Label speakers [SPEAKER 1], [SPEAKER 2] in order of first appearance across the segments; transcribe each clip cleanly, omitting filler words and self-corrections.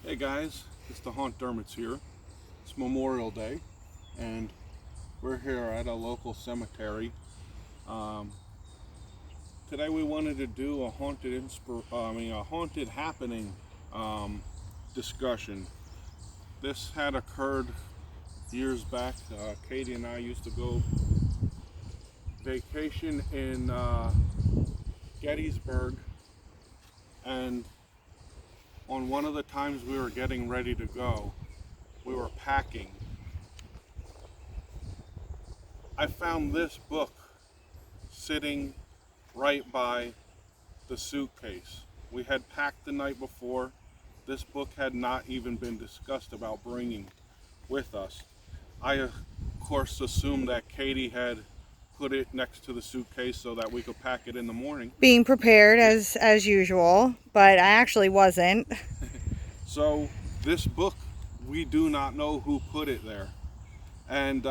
[SPEAKER 1] Hey guys, it's the Haunt Dermots here. It's Memorial Day, and we're here at a local cemetery. Today we wanted to do a haunted happening discussion. This had occurred years back. Katie and I used to go vacation in Gettysburg, and on one of the times we were getting ready to go, we were packing. I found this book sitting right by the suitcase. We had packed the night before. This book had not even been discussed about bringing with us. I, of course, assumed that Katie had put it next to the suitcase so that we could pack it in the morning.
[SPEAKER 2] Being prepared as usual, but I actually wasn't.
[SPEAKER 1] So this book, we do not know who put it there. And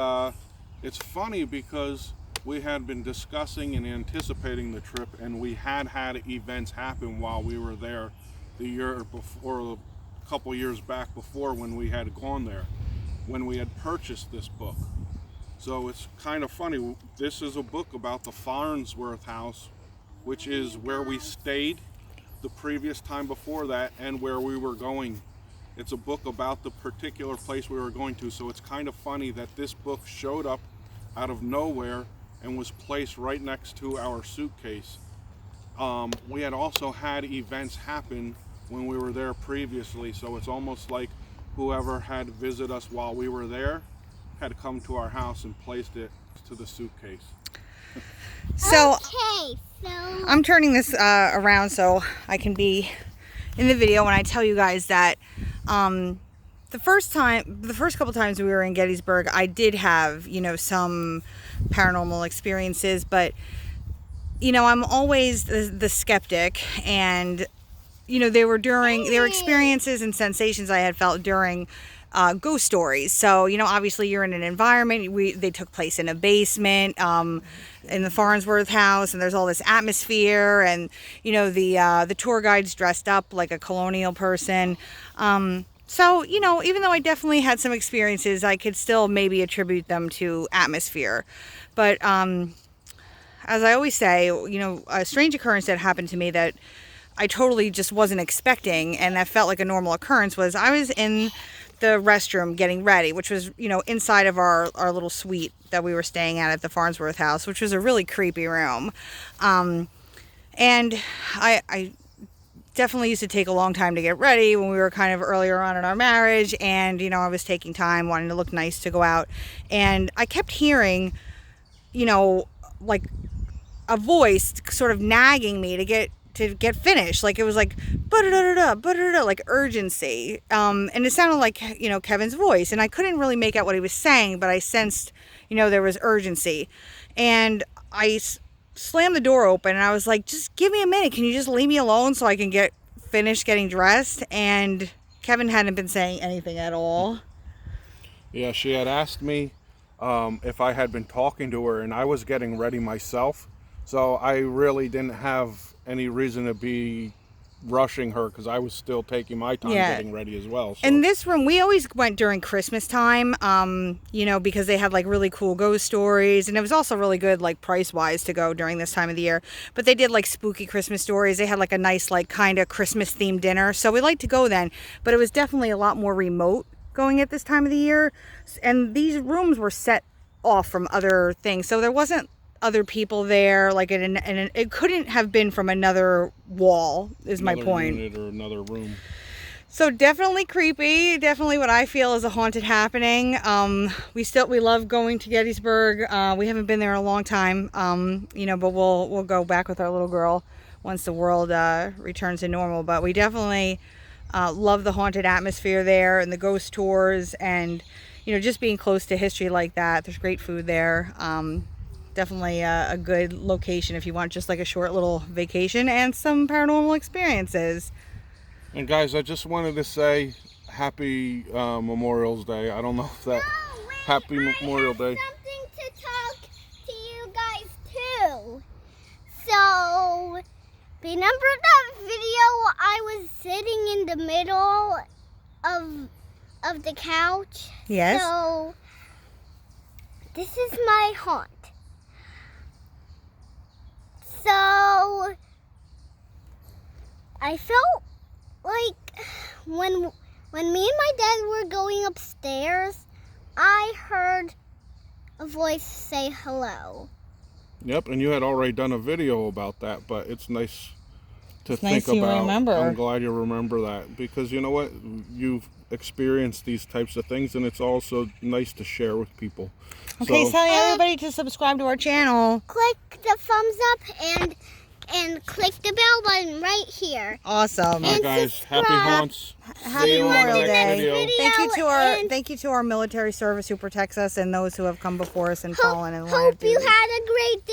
[SPEAKER 1] it's funny because we had been discussing and anticipating the trip, and we had events happen while we were there the year before, a couple years back before, when we had gone there, when we had purchased this book. So it's kind of funny. This is a book about the Farnsworth house, which is where we stayed the previous time before that and where we were going. It's a book about the particular place we were going to, so it's kind of funny that this book showed up out of nowhere and was placed right next to our suitcase. We had also had events happen when we were there previously, so it's almost like whoever had visited us while we were there had come to our house and placed it to the suitcase.
[SPEAKER 2] So,
[SPEAKER 3] okay,
[SPEAKER 2] I'm turning this around so I can be in the video when I tell you guys that the first couple times we were in Gettysburg, I did have, some paranormal experiences, but, I'm always the skeptic, and, they were experiences and sensations I had felt during ghost stories. So, obviously you're in an environment, they took place in a basement, in the Farnsworth house, and there's all this atmosphere, and, the tour guide's dressed up like a colonial person. So, even though I definitely had some experiences, I could still maybe attribute them to atmosphere. But, as I always say, a strange occurrence that happened to me that I totally just wasn't expecting, and that felt like a normal occurrence, was I was in the restroom getting ready, which was, inside of our little suite that we were staying at the Farnsworth house, which was a really creepy room. And I definitely used to take a long time to get ready when we were kind of earlier on in our marriage, and, I was taking time, wanting to look nice to go out, and I kept hearing, like a voice sort of nagging me to get finished. Like it was like ba-da-da-da-da, like urgency, and it sounded like Kevin's voice, and I couldn't really make out what he was saying, but I sensed there was urgency, and I slammed the door open, and I was like, just give me a minute, can you just leave me alone so I can get finished getting dressed? And Kevin hadn't been saying anything at all.
[SPEAKER 1] Yeah, she had asked me if I had been talking to her, and I was getting ready myself, so I really didn't have any reason to be rushing her because I was still taking my time getting ready as well. So.
[SPEAKER 2] And this room, we always went during Christmas time, because they had like really cool ghost stories, and it was also really good like price wise to go during this time of the year. But they did like spooky Christmas stories. They had like a nice like kind of Christmas themed dinner, so we liked to go then. But it was definitely a lot more remote going at this time of the year, and these rooms were set off from other things, so there wasn't other people there, like and it couldn't have been from another wall, is another my point.
[SPEAKER 1] Unit or another room.
[SPEAKER 2] So definitely creepy, definitely what I feel is a haunted happening. We love going to Gettysburg. We haven't been there in a long time, but we'll go back with our little girl once the world returns to normal. But we definitely love the haunted atmosphere there, and the ghost tours, and just being close to history like that. There's great food there. Definitely a good location if you want just like a short little vacation and some paranormal experiences.
[SPEAKER 1] And guys, I just wanted to say happy Memorial Day. I don't know if that happy Memorial Day.
[SPEAKER 3] Something to talk to you guys too. So, remember that video I was sitting in the middle of the couch.
[SPEAKER 2] Yes.
[SPEAKER 3] So this is my haunt. So I felt like when me and my dad were going upstairs, I heard a voice say hello.
[SPEAKER 1] Yep, and you had already done a video about that, but it's nice to think
[SPEAKER 2] nice you
[SPEAKER 1] about.
[SPEAKER 2] remember.
[SPEAKER 1] I'm glad you remember that, because you know what? You've experienced these types of things, and it's also nice to share with people.
[SPEAKER 2] Okay,
[SPEAKER 1] So,
[SPEAKER 2] tell everybody to subscribe to our channel.
[SPEAKER 3] Click the thumbs up and click the bell button right here.
[SPEAKER 2] Awesome.
[SPEAKER 1] hi guys, happy
[SPEAKER 3] subscribe.
[SPEAKER 1] haunts.
[SPEAKER 2] Happy
[SPEAKER 1] See you on the
[SPEAKER 2] Memorial
[SPEAKER 1] next
[SPEAKER 2] Day.
[SPEAKER 1] video.
[SPEAKER 2] Thank you to our military service who protects us and those who have come before us and fallen and
[SPEAKER 3] Hope you
[SPEAKER 2] lived.
[SPEAKER 3] had a great day.